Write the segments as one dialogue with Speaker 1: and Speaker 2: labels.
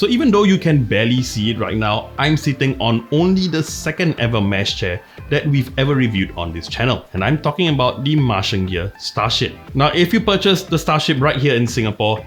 Speaker 1: So even though you can barely see it right now, I'm sitting on only the second ever mesh chair that we've ever reviewed on this channel, and I'm talking about the Martiangear Starship. Now, if you purchase the Starship right here in Singapore,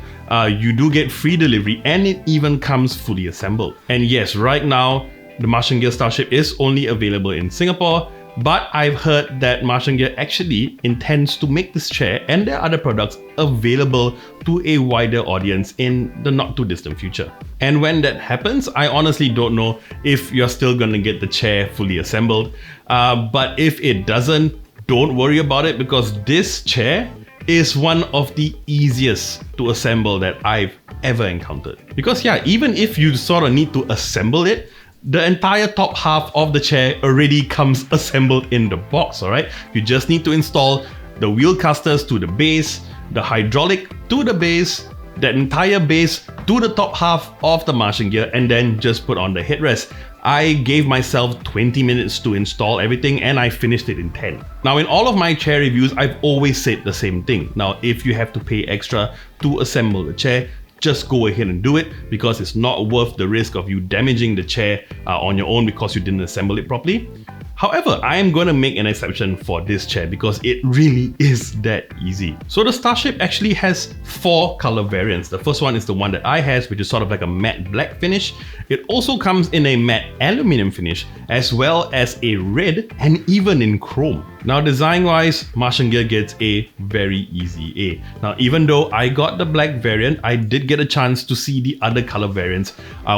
Speaker 1: you do get free delivery, and it even comes fully assembled. And yes, right now, the Martiangear Starship is only available in Singapore, but I've heard that Martiangear actually intends to make this chair and their other products available to a wider audience in the not too distant future. And when that happens, I honestly don't know if you're still gonna get the chair fully assembled. But if it doesn't, don't worry about it, because this chair is one of the easiest to assemble that I've ever encountered. Because yeah, even if you sort of need to assemble it, the entire top half of the chair already comes assembled in the box, alright? You just need to install the wheel casters to the base, the hydraulic to the base, that entire base to the top half of the Martiangear, and then just put on the headrest. I gave myself 20 minutes to install everything, and I finished it in 10. Now, in all of my chair reviews, I've always said the same thing. Now, if you have to pay extra to assemble the chair, just go ahead and do it, because it's not worth the risk of you damaging the chair on your own because you didn't assemble it properly. However, I am going to make an exception for this chair because it really is that easy. So the Starship actually has 4 color variants. The first one is the one that I have, which is sort of like a matte black finish. It also comes in a matte aluminum finish, as well as a red and even in chrome. Now, design-wise, Martiangear gets a very easy A. Now, even though I got the black variant, I did get a chance to see the other color variants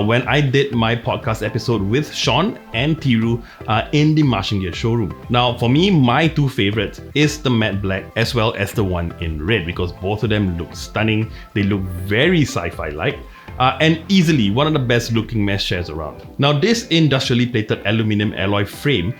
Speaker 1: when I did my podcast episode with Sean and Tiru in the Martiangear showroom. Now, for me, my 2 favorites is the matte black as well as the one in red, because both of them look stunning. They look very sci-fi-like. And easily one of the best looking mesh chairs around. Now, this industrially plated aluminum alloy frame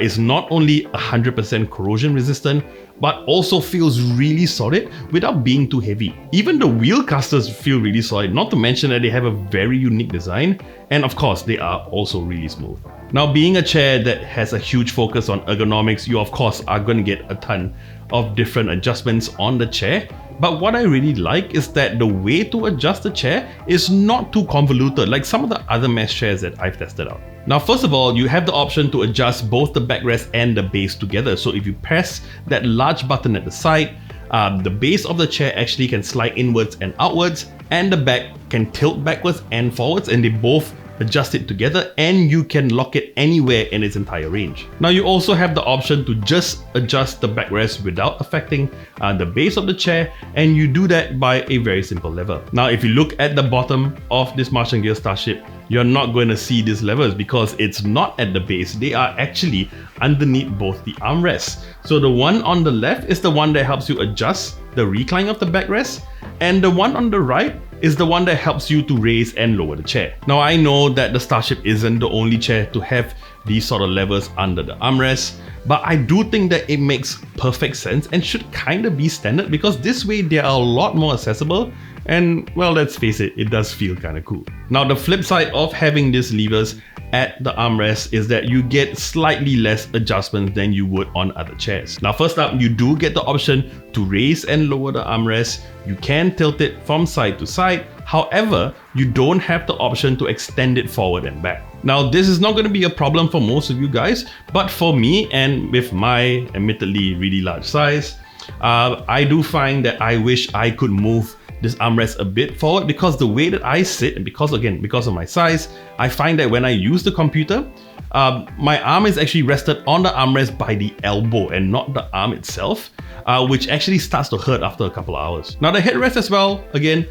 Speaker 1: is not only 100% corrosion resistant, but also feels really solid without being too heavy. Even the wheel casters feel really solid, not to mention that they have a very unique design, and of course they are also really smooth. Now, being a chair that has a huge focus on ergonomics, you of course are going to get a ton of different adjustments on the chair. But what I really like is that the way to adjust the chair is not too convoluted like some of the other mesh chairs that I've tested out. Now, first of all, you have the option to adjust both the backrest and the base together. So if you press that large button at the side, the base of the chair actually can slide inwards and outwards, and the back can tilt backwards and forwards, and they both adjust it together, and you can lock it anywhere in its entire range. Now, you also have the option to just adjust the backrest without affecting the base of the chair, and you do that by a very simple lever. Now, if you look at the bottom of this Martiangear Starship, you're not going to see these levers because it's not at the base. They are actually underneath both the armrests. So the one on the left is the one that helps you adjust the recline of the backrest, and the one on the right is the one that helps you to raise and lower the chair. Now, I know that the Starship isn't the only chair to have these sort of levers under the armrest, but I do think that it makes perfect sense and should kind of be standard, because this way they are a lot more accessible, and well, let's face it, it does feel kind of cool. Now, the flip side of having these levers at the armrest is that you get slightly less adjustments than you would on other chairs. Now, first up, you do get the option to raise and lower the armrest. You can tilt it from side to side. However, you don't have the option to extend it forward and back. Now, this is not going to be a problem for most of you guys, but for me, and with my admittedly really large size, I do find that I wish I could move this armrest a bit forward, because the way that I sit, and because of my size, I find that when I use the computer, my arm is actually rested on the armrest by the elbow and not the arm itself, which actually starts to hurt after a couple of hours. Now, the headrest as well, again,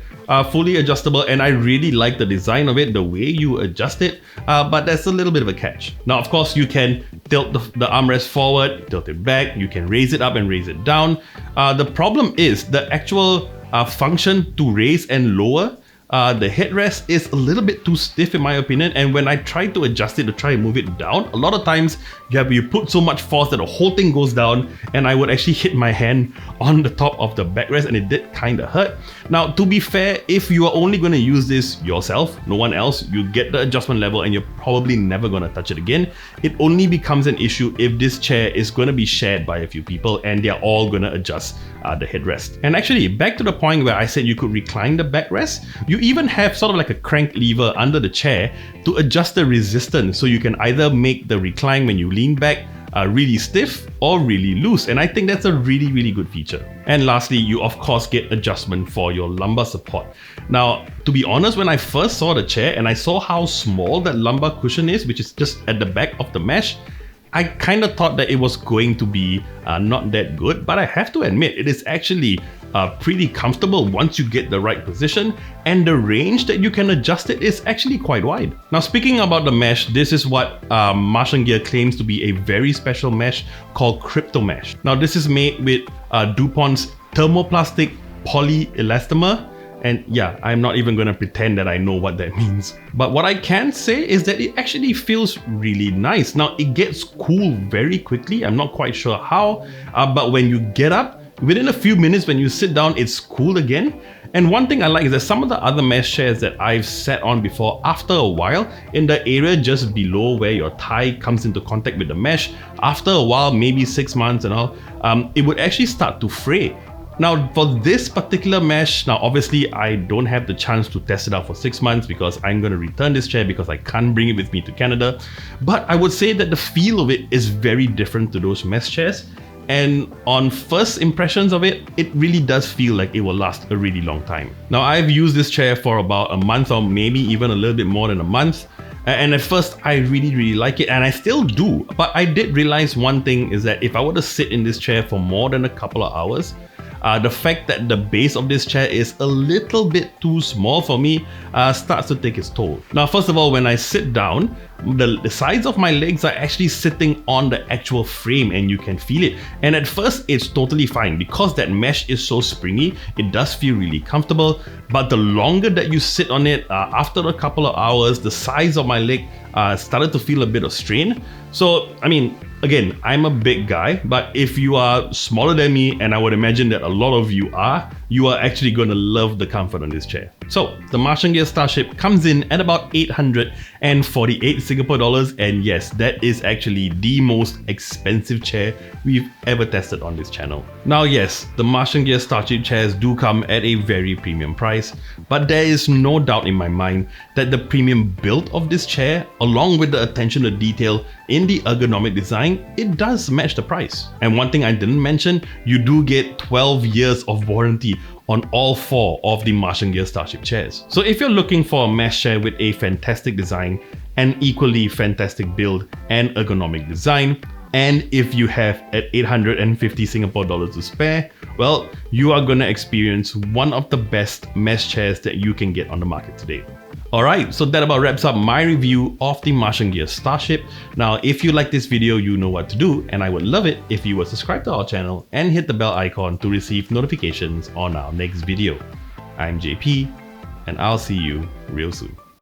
Speaker 1: fully adjustable, and I really like the design of it, the way you adjust it, but there's a little bit of a catch. Now, of course, you can tilt the armrest forward, tilt it back, you can raise it up and raise it down. The problem is the actual function to raise and lower the headrest is a little bit too stiff in my opinion, and when I try to adjust it to try and move it down, a lot of times you put so much force that the whole thing goes down, and I would actually hit my hand on the top of the backrest, and it did kind of hurt. Now, to be fair, if you are only going to use this yourself, no one else, you get the adjustment level and you're probably never gonna touch it again. It only becomes an issue if this chair is gonna be shared by a few people and they're all gonna adjust the headrest. And actually, back to the point where I said you could recline the backrest, you even have sort of like a crank lever under the chair to adjust the resistance, so you can either make the recline when you lean back really stiff or really loose, and I think that's a really good feature. And lastly, you of course get adjustment for your lumbar support. Now, to be honest, when I first saw the chair and I saw how small that lumbar cushion is, which is just at the back of the mesh, I kind of thought that it was going to be not that good, but I have to admit it is actually pretty comfortable once you get the right position, and the range that you can adjust it is actually quite wide. Now, speaking about the mesh, this is what Martiangear claims to be a very special mesh called Crypto Mesh. Now, this is made with DuPont's thermoplastic polyelastomer. And yeah, I'm not even gonna pretend that I know what that means. But what I can say is that it actually feels really nice. Now, it gets cool very quickly. I'm not quite sure how, but when you get up, within a few minutes when you sit down, it's cool again. And one thing I like is that some of the other mesh chairs that I've sat on before, after a while, in the area just below where your thigh comes into contact with the mesh, after a while, maybe 6 months and all, it would actually start to fray. Now, for this particular mesh, now obviously I don't have the chance to test it out for 6 months because I'm going to return this chair because I can't bring it with me to Canada. But I would say that the feel of it is very different to those mesh chairs. And on first impressions of it, it really does feel like it will last a really long time. Now, I've used this chair for about a month or maybe even a little bit more than a month. And at first, I really like it, and I still do. But I did realize one thing is that if I were to sit in this chair for more than a couple of hours, the fact that the base of this chair is a little bit too small for me starts to take its toll. Now, first of all, when I sit down, the sides of my legs are actually sitting on the actual frame and you can feel it. And at first, it's totally fine because that mesh is so springy. It does feel really comfortable. But the longer that you sit on it, after a couple of hours, the size of my leg started to feel a bit of strain. So, I mean, again, I'm a big guy, but if you are smaller than me, and I would imagine that a lot of you are actually going to love the comfort on this chair. So the Martiangear Starship comes in at about 848 Singapore dollars, and yes, that is actually the most expensive chair we've ever tested on this channel. Now yes, the Martiangear Starship chairs do come at a very premium price, but there is no doubt in my mind that the premium build of this chair, along with the attention to detail in the ergonomic design, it does match the price. And one thing I didn't mention, you do get 12 years of warranty on all 4 of the Martiangear Starship chairs. So if you're looking for a mesh chair with a fantastic design, an equally fantastic build and ergonomic design, and if you have at 850 Singapore dollars to spare, well, you are gonna experience one of the best mesh chairs that you can get on the market today. Alright, so that about wraps up my review of the Martiangear Starship. Now, if you like this video, you know what to do, and I would love it if you were subscribe to our channel and hit the bell icon to receive notifications on our next video. I'm JP, and I'll see you real soon.